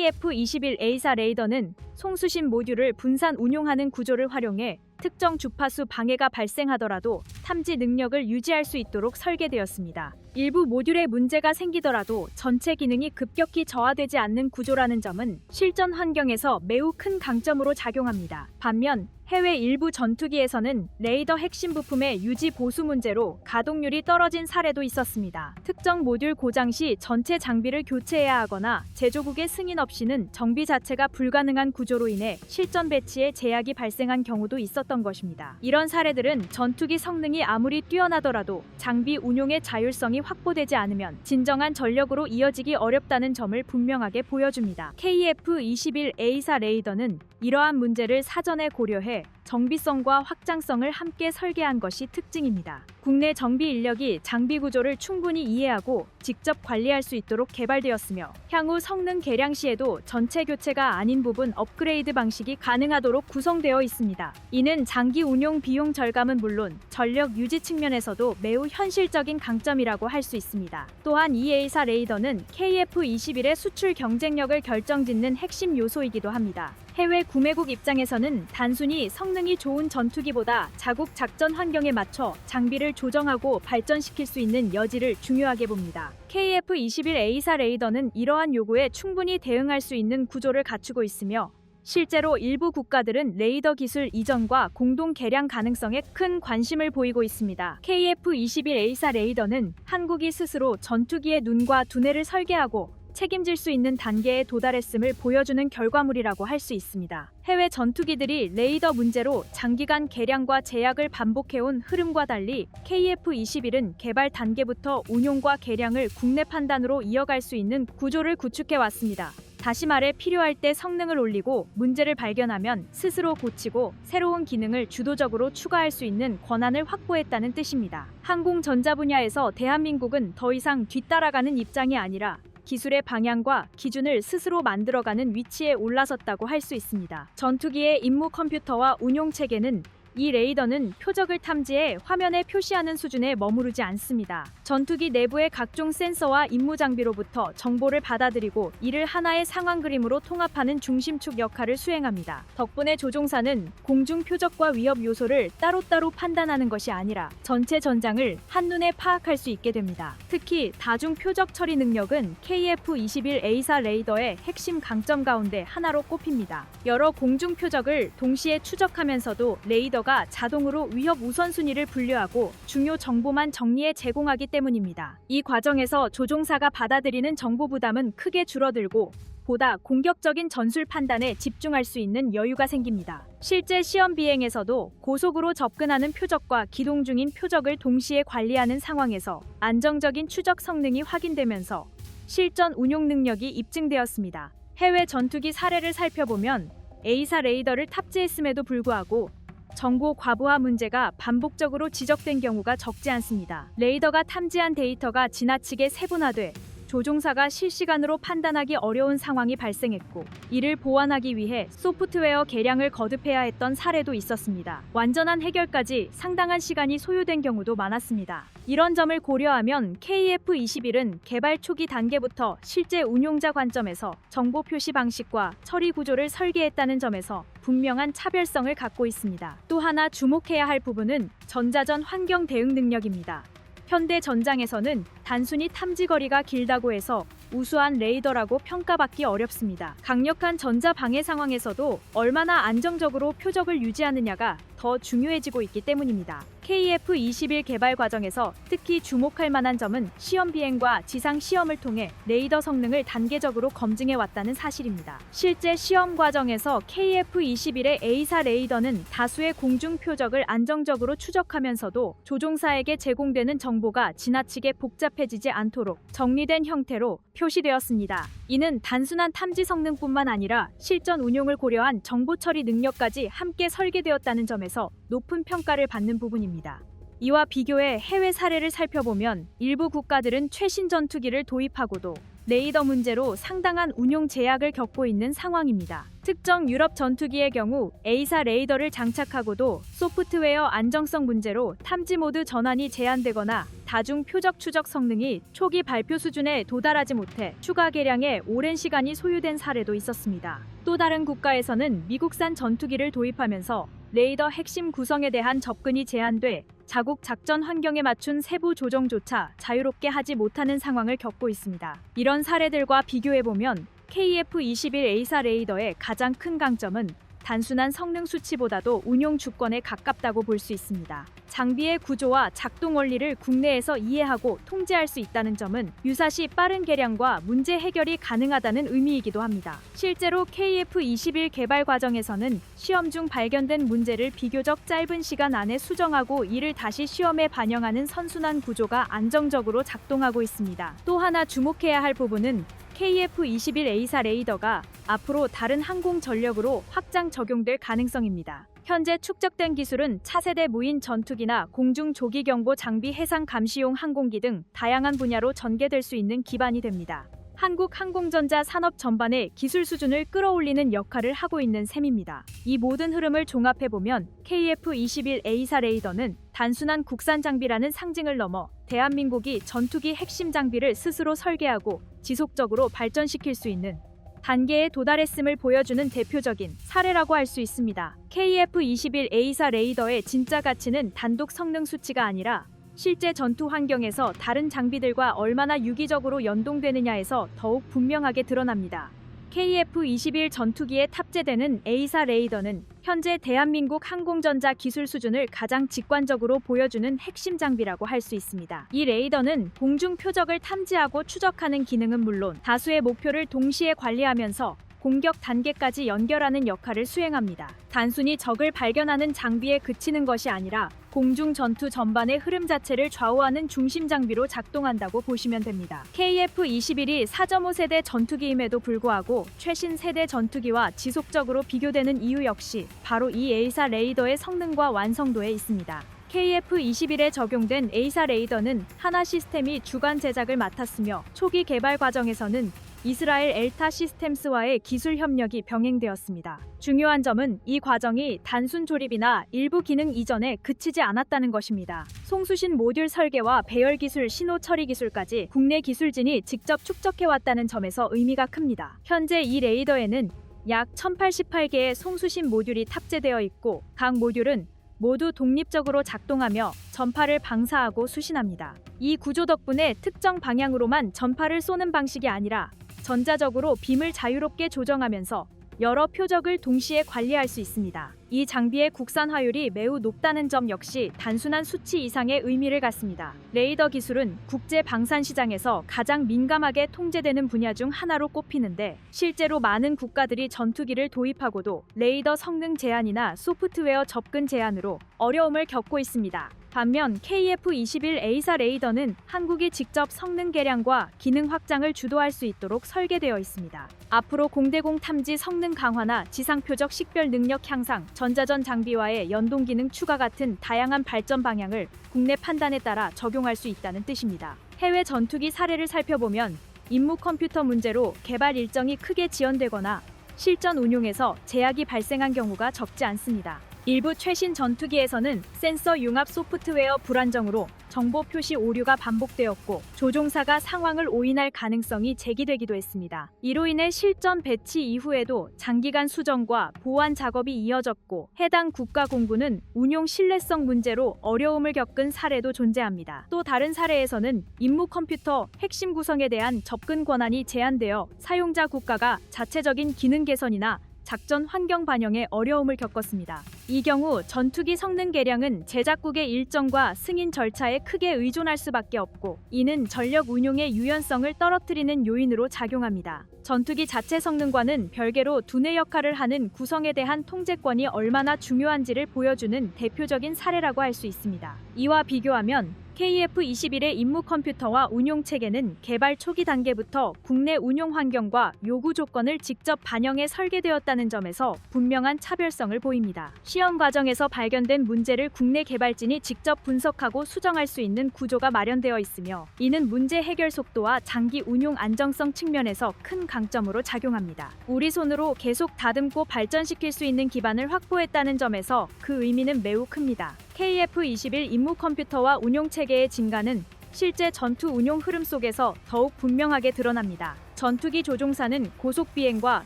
KF-21A4 레이더는 송수신 모듈을 분산 운용하는 구조를 활용해 특정 주파수 방해가 발생하더라도 탐지 능력을 유지할 수 있도록 설계되었습니다. 일부 모듈에 문제가 생기더라도 전체 기능이 급격히 저하되지 않는 구조라는 점은 실전 환경에서 매우 큰 강점으로 작용합니다. 반면 해외 일부 전투기에서는 레이더 핵심 부품의 유지 보수 문제로 가동률이 떨어진 사례도 있었습니다. 특정 모듈 고장 시 전체 장비를 교체해야 하거나 제조국의 승인 없이는 정비 자체가 불가능한 구조로 인해 실전 배치에 제약이 발생한 경우도 있었던 것입니다. 이런 사례들은 전투기 성능이 아무리 뛰어나더라도 장비 운용의 자율성이 확보되지 않으면 진정한 전력으로 이어지기 어렵다는 점을 분명하게 보여줍니다. KF-21A4 레이더는 이러한 문제를 사전에 고려해 정비성과 확장성을 함께 설계한 것이 특징입니다. 국내 정비 인력이 장비 구조를 충분히 이해하고 직접 관리할 수 있도록 개발되었으며 향후 성능 개량 시에도 전체 교체가 아닌 부분 업그레이드 방식이 가능하도록 구성되어 있습니다. 이는 장기 운용 비용 절감은 물론 전력 유지 측면에서도 매우 현실적인 강점이라고 할 수 있습니다. 또한 이 A4 레이더는 KF-21의 수출 경쟁력을 결정짓는 핵심 요소이기도 합니다. 해외 구매국 입장에서는 단순히 성능이 좋은 전투기보다 자국 작전 환경에 맞춰 장비를 조정하고 발전시킬 수 있는 여지를 중요하게 봅니다. KF-21A4 레이더는 이러한 요구에 충분히 대응할 수 있는 구조를 갖추고 있으며 실제로 일부 국가들은 레이더 기술 이전과 공동 개량 가능성에 큰 관심을 보이고 있습니다. KF-21A4 레이더는 한국이 스스로 전투기의 눈과 두뇌를 설계하고 책임질 수 있는 단계에 도달했음을 보여주는 결과물이라고 할 수 있습니다. 해외 전투기들이 레이더 문제로 장기간 개량과 제약을 반복해온 흐름과 달리 KF-21은 개발 단계부터 운용과 개량을 국내 판단으로 이어갈 수 있는 구조를 구축해왔습니다. 다시 말해 필요할 때 성능을 올리고 문제를 발견하면 스스로 고치고 새로운 기능을 주도적으로 추가할 수 있는 권한을 확보했다는 뜻입니다. 항공전자 분야에서 대한민국은 더 이상 뒤따라가는 입장이 아니라 기술의 방향과 기준을 스스로 만들어가는 위치에 올라섰다고 할 수 있습니다. 전투기의 임무 컴퓨터와 운용 체계는 이 레이더는 표적을 탐지해 화면에 표시하는 수준에 머무르지 않습니다. 전투기 내부의 각종 센서와 임무 장비로부터 정보를 받아들이고 이를 하나의 상황 그림으로 통합하는 중심축 역할을 수행합니다. 덕분에 조종사는 공중 표적과 위협 요소를 따로따로 판단하는 것이 아니라 전체 전장을 한눈에 파악할 수 있게 됩니다. 특히 다중 표적 처리 능력은 KF-21A4 레이더의 핵심 강점 가운데 하나로 꼽힙니다. 여러 공중 표적을 동시에 추적하면서도 레이더 가 자동으로 위협 우선순위를 분류하고 중요 정보만 정리해 제공하기 때문입니다. 이 과정에서 조종사가 받아들이는 정보 부담은 크게 줄어들고 보다 공격적인 전술 판단에 집중할 수 있는 여유가 생깁니다. 실제 시험 비행에서도 고속으로 접근하는 표적과 기동 중인 표적을 동시에 관리하는 상황에서 안정적인 추적 성능이 확인되면서 실전 운용 능력이 입증되었습니다. 해외 전투기 사례를 살펴보면 A4 레이더를 탑재했음에도 불구하고 정보 과부하 문제가 반복적으로 지적된 경우가 적지 않습니다. 레이더가 탐지한 데이터가 지나치게 세분화돼 조종사가 실시간으로 판단하기 어려운 상황이 발생했고 이를 보완하기 위해 소프트웨어 개량을 거듭해야 했던 사례도 있었습니다. 완전한 해결까지 상당한 시간이 소요된 경우도 많았습니다. 이런 점을 고려하면 KF-21은 개발 초기 단계부터 실제 운용자 관점에서 정보 표시 방식과 처리 구조를 설계했다는 점에서 분명한 차별성을 갖고 있습니다. 또 하나 주목해야 할 부분은 전자전 환경 대응 능력입니다. 현대 전장에서는 단순히 탐지 거리가 길다고 해서 우수한 레이더라고 평가받기 어렵습니다. 강력한 전자 방해 상황에서도 얼마나 안정적으로 표적을 유지하느냐가 더 중요해지고 있기 때문입니다. KF-21 개발 과정에서 특히 주목할 만한 점은 시험 비행과 지상 시험을 통해 레이더 성능을 단계적으로 검증해 왔다는 사실입니다. 실제 시험 과정에서 KF-21의 A4 레이더는 다수의 공중 표적을 안정적으로 추적하면서도 조종사에게 제공되는 정보가 지나치게 복잡해지지 않도록 정리된 형태로 표시되었습니다. 이는 단순한 탐지 성능뿐만 아니라 실전 운용을 고려한 정보 처리 능력까지 함께 설계되었다는 점에서 높은 평가를 받는 부분입니다. 이와 비교해 해외 사례를 살펴보면 일부 국가들은 최신 전투기를 도입하고도 레이더 문제로 상당한 운용 제약을 겪고 있는 상황입니다. 특정 유럽 전투기의 경우 A사 레이더를 장착하고도 소프트웨어 안정성 문제로 탐지 모드 전환이 제한되거나 다중 표적 추적 성능이 초기 발표 수준에 도달하지 못해 추가 개량에 오랜 시간이 소요된 사례도 있었습니다. 또 다른 국가에서는 미국산 전투기를 도입하면서 레이더 핵심 구성에 대한 접근이 제한돼 자국 작전 환경에 맞춘 세부 조정조차 자유롭게 하지 못하는 상황을 겪고 있습니다. 이런 사례들과 비교해보면 KF-21 A사 레이더의 가장 큰 강점은 단순한 성능 수치보다도 운용 주권에 가깝다고 볼 수 있습니다. 장비의 구조와 작동 원리를 국내에서 이해하고 통제할 수 있다는 점은 유사시 빠른 개량과 문제 해결이 가능하다는 의미이기도 합니다. 실제로 KF-21 개발 과정에서는 시험 중 발견된 문제를 비교적 짧은 시간 안에 수정하고 이를 다시 시험에 반영하는 선순환 구조가 안정적으로 작동하고 있습니다. 또 하나 주목해야 할 부분은 KF-21 A사 레이더가 앞으로 다른 항공 전력으로 확장 적용될 가능성입니다. 현재 축적된 기술은 차세대 무인 전투기나 공중 조기 경보 장비 해상 감시용 항공기 등 다양한 분야로 전개될 수 있는 기반이 됩니다. 한국 항공전자 산업 전반의 기술 수준을 끌어올리는 역할을 하고 있는 셈입니다. 이 모든 흐름을 종합해보면 KF-21 A사 레이더는 단순한 국산 장비라는 상징을 넘어 대한민국이 전투기 핵심 장비를 스스로 설계하고 지속적으로 발전시킬 수 있는 단계에 도달했음을 보여주는 대표적인 사례라고 할 수 있습니다. KF-21 A사 레이더의 진짜 가치는 단독 성능 수치가 아니라 실제 전투 환경에서 다른 장비들과 얼마나 유기적으로 연동되느냐에서 더욱 분명하게 드러납니다. KF-21 전투기에 탑재되는 A사 레이더는 현재 대한민국 항공전자 기술 수준을 가장 직관적으로 보여주는 핵심 장비라고 할 수 있습니다. 이 레이더는 공중 표적을 탐지하고 추적하는 기능은 물론 다수의 목표를 동시에 관리하면서 공격 단계까지 연결하는 역할을 수행합니다. 단순히 적을 발견하는 장비에 그치는 것이 아니라 공중 전투 전반의 흐름 자체를 좌우하는 중심 장비로 작동한다고 보시면 됩니다. KF-21이 4.5세대 전투기임에도 불구하고 최신 세대 전투기와 지속적으로 비교되는 이유 역시 바로 이 A사 레이더의 성능과 완성도에 있습니다. KF-21에 적용된 A사 레이더는 하나 시스템이 주관 제작을 맡았으며 초기 개발 과정에서는 이스라엘 엘타 시스템스와의 기술 협력이 병행되었습니다. 중요한 점은 이 과정이 단순 조립이나 일부 기능 이전에 그치지 않았다는 것입니다. 송수신 모듈 설계와 배열 기술, 신호 처리 기술까지 국내 기술진이 직접 축적해왔다는 점에서 의미가 큽니다. 현재 이 레이더에는 약 1088개의 송수신 모듈이 탑재되어 있고 각 모듈은 모두 독립적으로 작동하며 전파를 방사하고 수신합니다. 이 구조 덕분에 특정 방향으로만 전파를 쏘는 방식이 아니라 전자적으로 빔을 자유롭게 조정하면서 여러 표적을 동시에 관리할 수 있습니다. 이 장비의 국산화율이 매우 높다는 점 역시 단순한 수치 이상의 의미를 갖습니다. 레이더 기술은 국제 방산 시장에서 가장 민감하게 통제되는 분야 중 하나로 꼽히는데 실제로 많은 국가들이 전투기를 도입하고도 레이더 성능 제한이나 소프트웨어 접근 제한으로 어려움을 겪고 있습니다. 반면 KF-21 A사 레이더는 한국이 직접 성능 개량과 기능 확장을 주도할 수 있도록 설계되어 있습니다. 앞으로 공대공 탐지 성능 강화나 지상 표적 식별 능력 향상, 전자전 장비와의 연동 기능 추가 같은 다양한 발전 방향을 국내 판단에 따라 적용할 수 있다는 뜻입니다. 해외 전투기 사례를 살펴보면 임무 컴퓨터 문제로 개발 일정이 크게 지연되거나 실전 운용에서 제약이 발생한 경우가 적지 않습니다. 일부 최신 전투기에서는 센서 융합 소프트웨어 불안정으로 정보 표시 오류가 반복되었고 조종사가 상황을 오인할 가능성이 제기되기도 했습니다. 이로 인해 실전 배치 이후에도 장기간 수정과 보완 작업이 이어졌고 해당 국가 공군은 운용 신뢰성 문제로 어려움을 겪은 사례도 존재합니다. 또 다른 사례에서는 임무 컴퓨터 핵심 구성에 대한 접근 권한이 제한되어 사용자 국가가 자체적인 기능 개선이나 작전 환경 반영에 어려움을 겪었습니다. 이 경우 전투기 성능 개량은 제작국의 일정과 승인 절차에 크게 의존할 수밖에 없고 이는 전력 운용의 유연성을 떨어뜨리는 요인으로 작용합니다. 전투기 자체 성능과는 별개로 두뇌 역할을 하는 구성에 대한 통제권이 얼마나 중요한지를 보여주는 대표적인 사례라고 할 수 있습니다. 이와 비교하면 KF-21의 임무 컴퓨터와 운용 체계는 개발 초기 단계부터 국내 운용 환경과 요구 조건을 직접 반영해 설계되었다는 점에서 분명한 차별성을 보입니다. 시험 과정에서 발견된 문제를 국내 개발진이 직접 분석하고 수정할 수 있는 구조가 마련되어 있으며, 이는 문제 해결 속도와 장기 운용 안정성 측면에서 큰 강점으로 작용합니다. 우리 손으로 계속 다듬고 발전시킬 수 있는 기반을 확보했다는 점에서 그 의미는 매우 큽니다. KF-21 임무 컴퓨터와 운용 체계의 진가는 실제 전투 운용 흐름 속에서 더욱 분명하게 드러납니다. 전투기 조종사는 고속 비행과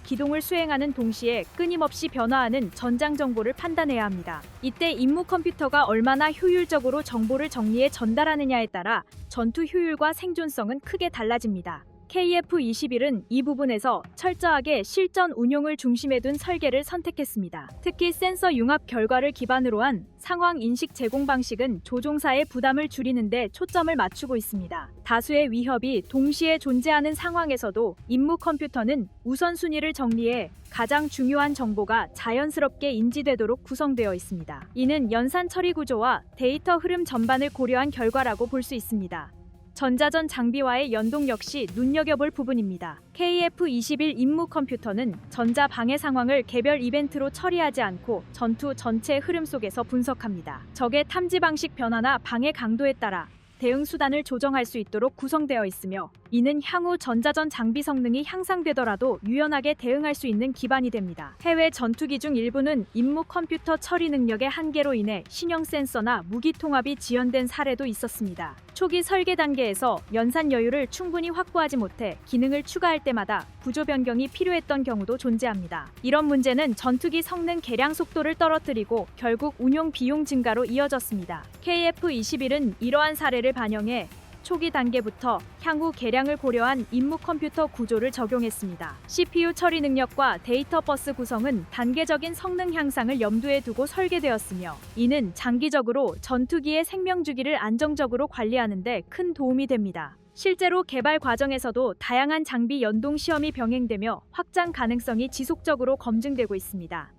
기동을 수행하는 동시에 끊임없이 변화하는 전장 정보를 판단해야 합니다. 이때 임무 컴퓨터가 얼마나 효율적으로 정보를 정리해 전달하느냐에 따라 전투 효율과 생존성은 크게 달라집니다. KF-21은 이 부분에서 철저하게 실전 운용을 중심에 둔 설계를 선택했습니다. 특히 센서 융합 결과를 기반으로 한 상황 인식 제공 방식은 조종사의 부담을 줄이는 데 초점을 맞추고 있습니다. 다수의 위협이 동시에 존재하는 상황에서도 임무 컴퓨터는 우선순위를 정리해 가장 중요한 정보가 자연스럽게 인지되도록 구성되어 있습니다. 이는 연산 처리 구조와 데이터 흐름 전반을 고려한 결과라고 볼 수 있습니다. 전자전 장비와의 연동 역시 눈여겨볼 부분입니다. KF-21 임무 컴퓨터는 전자 방해 상황을 개별 이벤트로 처리하지 않고 전투 전체 흐름 속에서 분석합니다. 적의 탐지 방식 변화나 방해 강도에 따라 대응 수단을 조정할 수 있도록 구성되어 있으며, 이는 향후 전자전 장비 성능이 향상되더라도 유연하게 대응할 수 있는 기반이 됩니다. 해외 전투기 중 일부는 임무 컴퓨터 처리 능력의 한계로 인해 신형 센서나 무기 통합이 지연된 사례도 있었습니다. 초기 설계 단계에서 연산 여유를 충분히 확보하지 못해 기능을 추가할 때마다 구조 변경이 필요했던 경우도 존재합니다. 이런 문제는 전투기 성능 개량 속도를 떨어뜨리고 결국 운용 비용 증가로 이어졌습니다. KF-21은 이러한 사례를 반영해 초기 단계부터 향후 개량을 고려한 임무 컴퓨터 구조를 적용했습니다. CPU 처리 능력과 데이터 버스 구성은 단계적인 성능 향상을 염두에 두고 설계되었으며, 이는 장기적으로 전투기의 생명 주기를 안정적으로 관리하는 데 큰 도움이 됩니다. 실제로 개발 과정에서도 다양한 장비 연동 시험이 병행되며 확장 가능성이 지속적으로 검증되고 있습니다.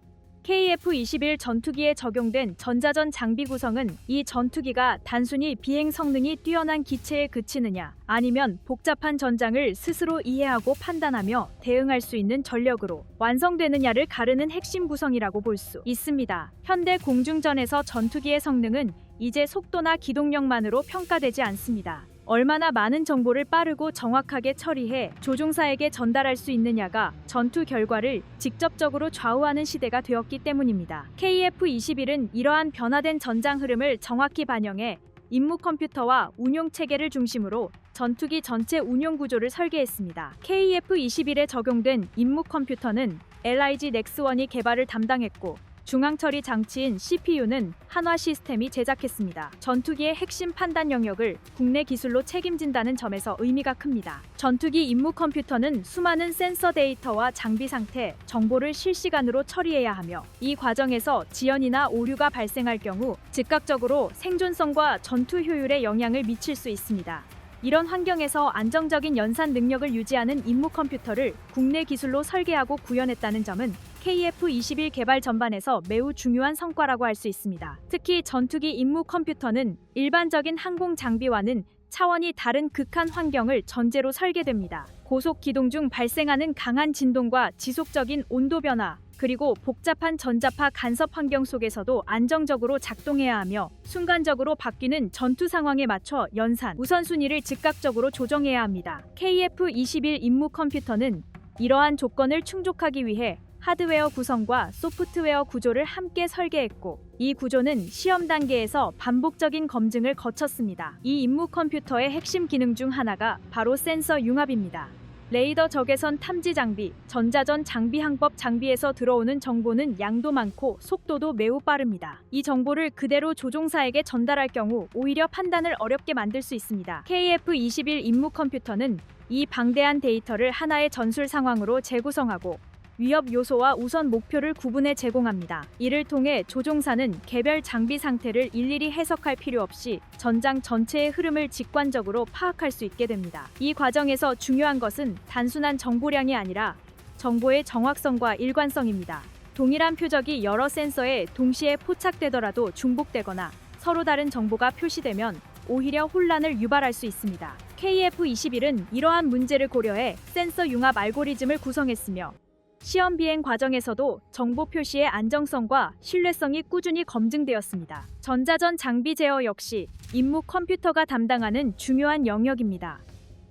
KF-21 전투기에 적용된 전자전 장비 구성은 이 전투기가 단순히 비행 성능이 뛰어난 기체에 그치느냐, 아니면 복잡한 전장을 스스로 이해하고 판단하며 대응할 수 있는 전력으로 완성되느냐를 가르는 핵심 구성이라고 볼 수 있습니다. 현대 공중전에서 전투기의 성능은 이제 속도나 기동력만으로 평가되지 않습니다. 얼마나 많은 정보를 빠르고 정확하게 처리해 조종사에게 전달할 수 있느냐가 전투 결과를 직접적으로 좌우하는 시대가 되었기 때문입니다. KF-21은 이러한 변화된 전장 흐름을 정확히 반영해 임무 컴퓨터와 운용 체계를 중심으로 전투기 전체 운용 구조를 설계했습니다. KF-21에 적용된 임무 컴퓨터는 LIG 넥스1이 개발을 담당했고, 중앙 처리 장치인 CPU는 한화 시스템이 제작했습니다. 전투기의 핵심 판단 영역을 국내 기술로 책임진다는 점에서 의미가 큽니다. 전투기 임무 컴퓨터는 수많은 센서 데이터와 장비 상태, 정보를 실시간으로 처리해야 하며, 이 과정에서 지연이나 오류가 발생할 경우 즉각적으로 생존성과 전투 효율에 영향을 미칠 수 있습니다. 이런 환경에서 안정적인 연산 능력을 유지하는 임무 컴퓨터를 국내 기술로 설계하고 구현했다는 점은 KF-21 개발 전반에서 매우 중요한 성과라고 할 수 있습니다. 특히 전투기 임무 컴퓨터는 일반적인 항공 장비와는 차원이 다른 극한 환경을 전제로 설계됩니다. 고속 기동 중 발생하는 강한 진동과 지속적인 온도 변화, 그리고 복잡한 전자파 간섭 환경 속에서도 안정적으로 작동해야 하며, 순간적으로 바뀌는 전투 상황에 맞춰 연산, 우선순위를 즉각적으로 조정해야 합니다. KF-21 임무 컴퓨터는 이러한 조건을 충족하기 위해 하드웨어 구성과 소프트웨어 구조를 함께 설계했고, 이 구조는 시험 단계에서 반복적인 검증을 거쳤습니다. 이 임무 컴퓨터의 핵심 기능 중 하나가 바로 센서 융합입니다. 레이더 적외선 탐지 장비, 전자전 장비 항법 장비에서 들어오는 정보는 양도 많고 속도도 매우 빠릅니다. 이 정보를 그대로 조종사에게 전달할 경우 오히려 판단을 어렵게 만들 수 있습니다. KF-21 임무 컴퓨터는 이 방대한 데이터를 하나의 전술 상황으로 재구성하고 위협 요소와 우선 목표를 구분해 제공합니다. 이를 통해 조종사는 개별 장비 상태를 일일이 해석할 필요 없이 전장 전체의 흐름을 직관적으로 파악할 수 있게 됩니다. 이 과정에서 중요한 것은 단순한 정보량이 아니라 정보의 정확성과 일관성입니다. 동일한 표적이 여러 센서에 동시에 포착되더라도 중복되거나 서로 다른 정보가 표시되면 오히려 혼란을 유발할 수 있습니다. KF-21은 이러한 문제를 고려해 센서 융합 알고리즘을 구성했으며 시험 비행 과정에서도 정보 표시의 안정성과 신뢰성이 꾸준히 검증되었습니다. 전자전 장비 제어 역시 임무 컴퓨터가 담당하는 중요한 영역입니다.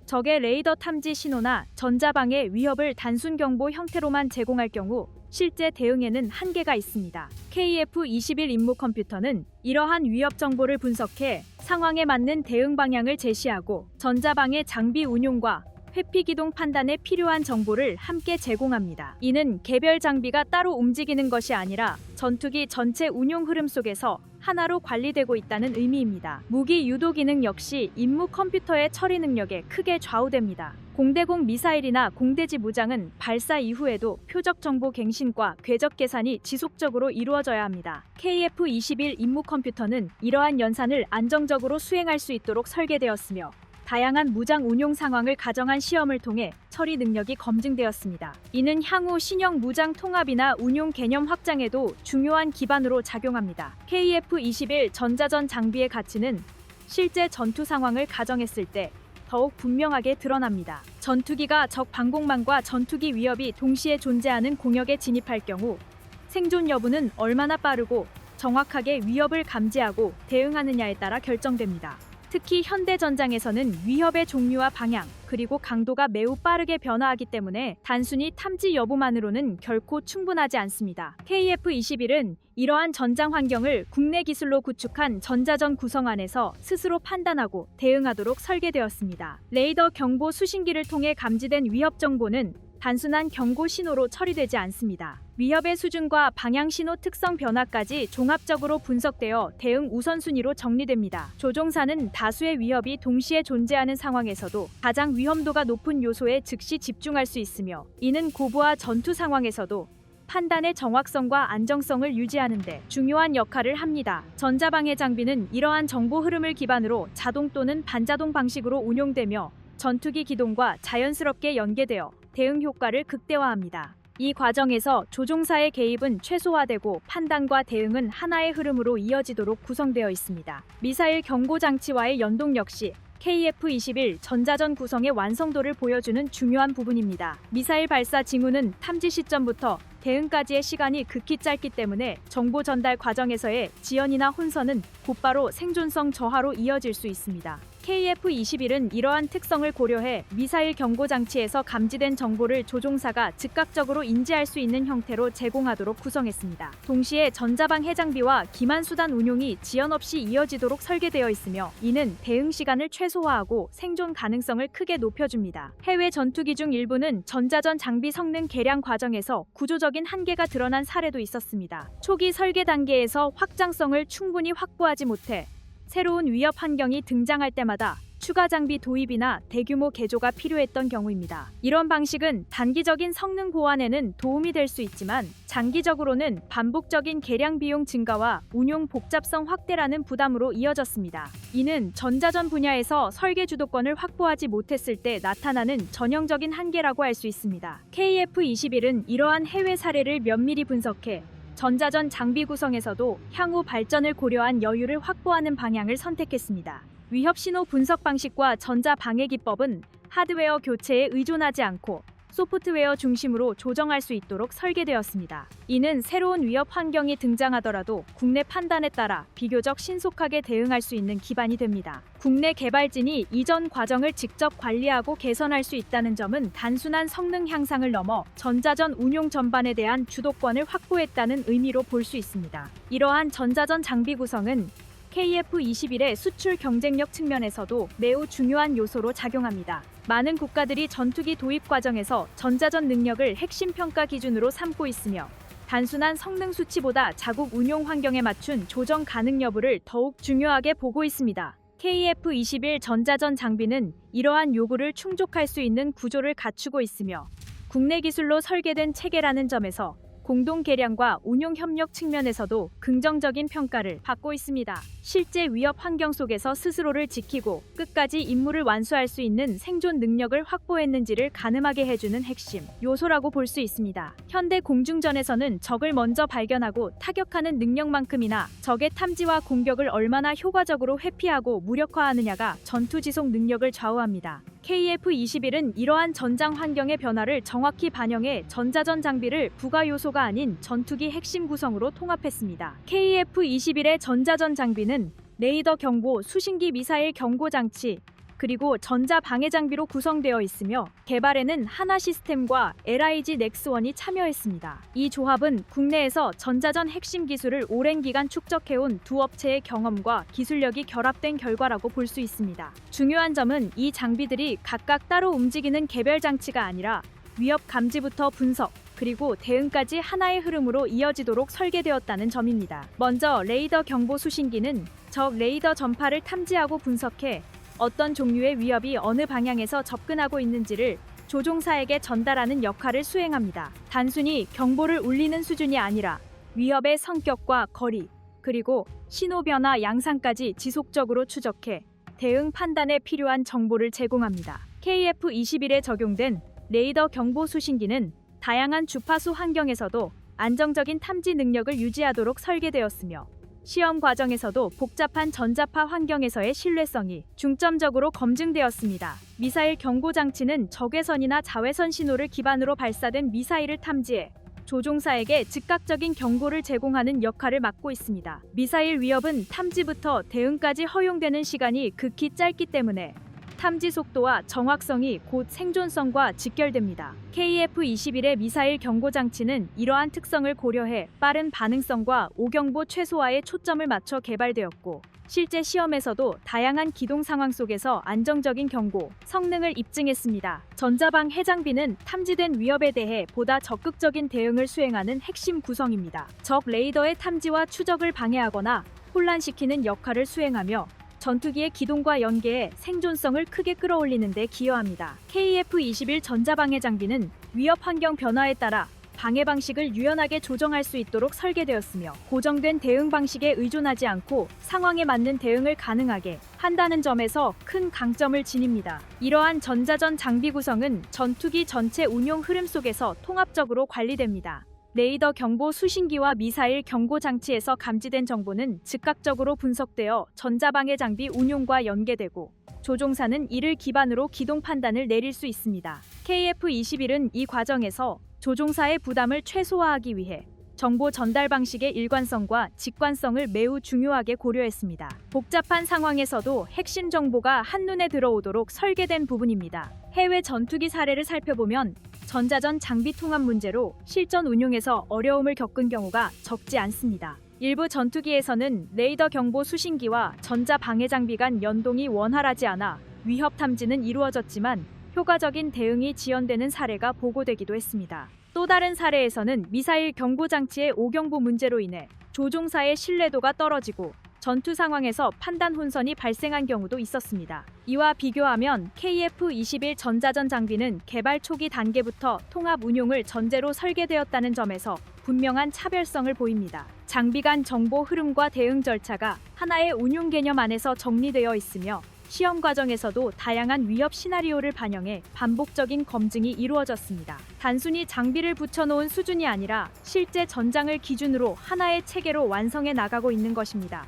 적의 레이더 탐지 신호나 전자방해 위협을 단순 경보 형태로만 제공할 경우 실제 대응에는 한계가 있습니다. KF-21 임무 컴퓨터는 이러한 위협 정보를 분석해 상황에 맞는 대응 방향을 제시하고 전자방해 장비 운용과 회피 기동 판단에 필요한 정보를 함께 제공합니다. 이는 개별 장비가 따로 움직이는 것이 아니라 전투기 전체 운용 흐름 속에서 하나로 관리되고 있다는 의미입니다. 무기 유도 기능 역시 임무 컴퓨터의 처리 능력에 크게 좌우됩니다. 공대공 미사일이나 공대지 무장은 발사 이후에도 표적 정보 갱신과 궤적 계산이 지속적으로 이루어져야 합니다. KF-21 임무 컴퓨터는 이러한 연산을 안정적으로 수행할 수 있도록 설계되었으며 다양한 무장 운용 상황을 가정한 시험을 통해 처리 능력이 검증되었습니다. 이는 향후 신형 무장 통합이나 운용 개념 확장에도 중요한 기반으로 작용합니다. KF-21 전자전 장비의 가치는 실제 전투 상황을 가정했을 때 더욱 분명하게 드러납니다. 전투기가 적 방공망과 전투기 위협이 동시에 존재하는 공역에 진입할 경우 생존 여부는 얼마나 빠르고 정확하게 위협을 감지하고 대응하느냐에 따라 결정됩니다. 특히 현대 전장에서는 위협의 종류와 방향, 그리고 강도가 매우 빠르게 변화하기 때문에 단순히 탐지 여부만으로는 결코 충분하지 않습니다. KF-21은 이러한 전장 환경을 국내 기술로 구축한 전자전 구성 안에서 스스로 판단하고 대응하도록 설계되었습니다. 레이더 경보 수신기를 통해 감지된 위협 정보는 단순한 경고 신호로 처리되지 않습니다. 위협의 수준과 방향 신호 특성 변화까지 종합적으로 분석되어 대응 우선순위로 정리됩니다. 조종사는 다수의 위협이 동시에 존재하는 상황에서도 가장 위험도가 높은 요소에 즉시 집중할 수 있으며 이는 고부하 전투 상황에서도 판단의 정확성과 안정성을 유지하는 데 중요한 역할을 합니다. 전자방해 장비는 이러한 정보 흐름을 기반으로 자동 또는 반자동 방식으로 운용되며 전투기 기동과 자연스럽게 연계되어 대응 효과를 극대화합니다. 이 과정에서 조종사의 개입은 최소화되고 판단과 대응은 하나의 흐름으로 이어지도록 구성되어 있습니다. 미사일 경고 장치와의 연동 역시 KF-21 전자전 구성의 완성도를 보여주는 중요한 부분입니다. 미사일 발사 징후는 탐지 시점부터 대응까지의 시간이 극히 짧기 때문에 정보 전달 과정에서의 지연이나 혼선은 곧바로 생존성 저하로 이어질 수 있습니다. KF-21은 이러한 특성을 고려해 미사일 경고 장치에서 감지된 정보를 조종사가 즉각적으로 인지할 수 있는 형태로 제공하도록 구성했습니다. 동시에 전자방해 장비와 기만 수단 운용이 지연 없이 이어지도록 설계되어 있으며 이는 대응 시간을 최소화하고 생존 가능성을 크게 높여줍니다. 해외 전투기 중 일부는 전자전 장비 성능 개량 과정에서 구조적인 한계가 드러난 사례도 있었습니다. 초기 설계 단계에서 확장성을 충분히 확보하지 못해 새로운 위협 환경이 등장할 때마다 추가 장비 도입이나 대규모 개조가 필요했던 경우입니다. 이런 방식은 단기적인 성능 보완에는 도움이 될 수 있지만 장기적으로는 반복적인 개량 비용 증가와 운용 복잡성 확대라는 부담으로 이어졌습니다. 이는 전자전 분야에서 설계 주도권을 확보하지 못했을 때 나타나는 전형적인 한계라고 할 수 있습니다. KF-21은 이러한 해외 사례를 면밀히 분석해 전자전 장비 구성에서도 향후 발전을 고려한 여유를 확보하는 방향을 선택했습니다. 위협 신호 분석 방식과 전자 방해 기법은 하드웨어 교체에 의존하지 않고 소프트웨어 중심으로 조정할 수 있도록 설계되었습니다. 이는 새로운 위협 환경이 등장하더라도 국내 판단에 따라 비교적 신속하게 대응할 수 있는 기반이 됩니다. 국내 개발진이 이전 과정을 직접 관리하고 개선할 수 있다는 점은 단순한 성능 향상을 넘어 전자전 운용 전반에 대한 주도권을 확보했다는 의미로 볼 수 있습니다. 이러한 전자전 장비 구성은 KF-21의 수출 경쟁력 측면에서도 매우 중요한 요소로 작용합니다. 많은 국가들이 전투기 도입 과정에서 전자전 능력을 핵심 평가 기준으로 삼고 있으며 단순한 성능 수치보다 자국 운용 환경에 맞춘 조정 가능 여부를 더욱 중요하게 보고 있습니다. KF-21 전자전 장비는 이러한 요구를 충족할 수 있는 구조를 갖추고 있으며 국내 기술로 설계된 체계라는 점에서 공동 개량과 운용 협력 측면에서도 긍정적인 평가를 받고 있습니다. 실제 위협 환경 속에서 스스로를 지키고 끝까지 임무를 완수할 수 있는 생존 능력을 확보했는지를 가늠하게 해주는 핵심 요소라고 볼 수 있습니다. 현대 공중전에서는 적을 먼저 발견하고 타격하는 능력만큼이나 적의 탐지와 공격을 얼마나 효과적으로 회피하고 무력화하느냐가 전투 지속 능력을 좌우합니다. KF-21은 이러한 전장 환경의 변화를 정확히 반영해 전자전 장비를 부가 요소가 아닌 전투기 핵심 구성으로 통합했습니다. KF-21의 전자전 장비는 레이더 경보, 수신기 미사일 경고 장치, 그리고 전자 방해 장비로 구성되어 있으며 개발에는 하나 시스템과 LIG 넥스원이 참여했습니다. 이 조합은 국내에서 전자전 핵심 기술을 오랜 기간 축적해온 두 업체의 경험과 기술력이 결합된 결과라고 볼 수 있습니다. 중요한 점은 이 장비들이 각각 따로 움직이는 개별 장치가 아니라 위협 감지부터 분석, 그리고 대응까지 하나의 흐름으로 이어지도록 설계되었다는 점입니다. 먼저 레이더 경보 수신기는 적 레이더 전파를 탐지하고 분석해 어떤 종류의 위협이 어느 방향에서 접근하고 있는지를 조종사에게 전달하는 역할을 수행합니다. 단순히 경보를 울리는 수준이 아니라 위협의 성격과 거리, 그리고 신호 변화 양상까지 지속적으로 추적해 대응 판단에 필요한 정보를 제공합니다. KF-21에 적용된 레이더 경보 수신기는 다양한 주파수 환경에서도 안정적인 탐지 능력을 유지하도록 설계되었으며 시험 과정에서도 복잡한 전자파 환경에서의 신뢰성이 중점적으로 검증되었습니다. 미사일 경고 장치는 적외선이나 자외선 신호를 기반으로 발사된 미사일을 탐지해 조종사에게 즉각적인 경고를 제공하는 역할을 맡고 있습니다. 미사일 위협은 탐지부터 대응까지 허용되는 시간이 극히 짧기 때문에 탐지 속도와 정확성이 곧 생존성과 직결됩니다. KF-21의 미사일 경고 장치는 이러한 특성을 고려해 빠른 반응성과 오경보 최소화에 초점을 맞춰 개발되었고 실제 시험에서도 다양한 기동 상황 속에서 안정적인 경고, 성능을 입증했습니다. 전자방해 장비는 탐지된 위협에 대해 보다 적극적인 대응을 수행하는 핵심 구성입니다. 적 레이더의 탐지와 추적을 방해하거나 혼란시키는 역할을 수행하며 전투기의 기동과 연계에 생존성을 크게 끌어올리는 데 기여합니다. KF-21 전자방해 장비는 위협 환경 변화에 따라 방해 방식을 유연하게 조정할 수 있도록 설계되었으며 고정된 대응 방식에 의존하지 않고 상황에 맞는 대응을 가능하게 한다는 점에서 큰 강점을 지닙니다. 이러한 전자전 장비 구성은 전투기 전체 운용 흐름 속에서 통합적으로 관리됩니다. 레이더 경보 수신기와 미사일 경고 장치에서 감지된 정보는 즉각적으로 분석되어 전자방해 장비 운용과 연계되고 조종사는 이를 기반으로 기동 판단을 내릴 수 있습니다. KF-21은 이 과정에서 조종사의 부담을 최소화하기 위해 정보 전달 방식의 일관성과 직관성을 매우 중요하게 고려했습니다. 복잡한 상황에서도 핵심 정보가 한눈에 들어오도록 설계된 부분입니다. 해외 전투기 사례를 살펴보면 전자전 장비 통합 문제로 실전 운용에서 어려움을 겪은 경우가 적지 않습니다. 일부 전투기에서는 레이더 경보 수신기와 전자 방해 장비 간 연동이 원활하지 않아 위협 탐지는 이루어졌지만 효과적인 대응이 지연되는 사례가 보고되기도 했습니다. 또 다른 사례에서는 미사일 경고 장치의 오경보 문제로 인해 조종사의 신뢰도가 떨어지고 전투 상황에서 판단 혼선이 발생한 경우도 있었습니다. 이와 비교하면 KF-21 전자전 장비는 개발 초기 단계부터 통합 운용을 전제로 설계되었다는 점에서 분명한 차별성을 보입니다. 장비 간 정보 흐름과 대응 절차가 하나의 운용 개념 안에서 정리되어 있으며 시험 과정에서도 다양한 위협 시나리오를 반영해 반복적인 검증이 이루어졌습니다. 단순히 장비를 붙여놓은 수준이 아니라 실제 전장을 기준으로 하나의 체계로 완성해 나가고 있는 것입니다.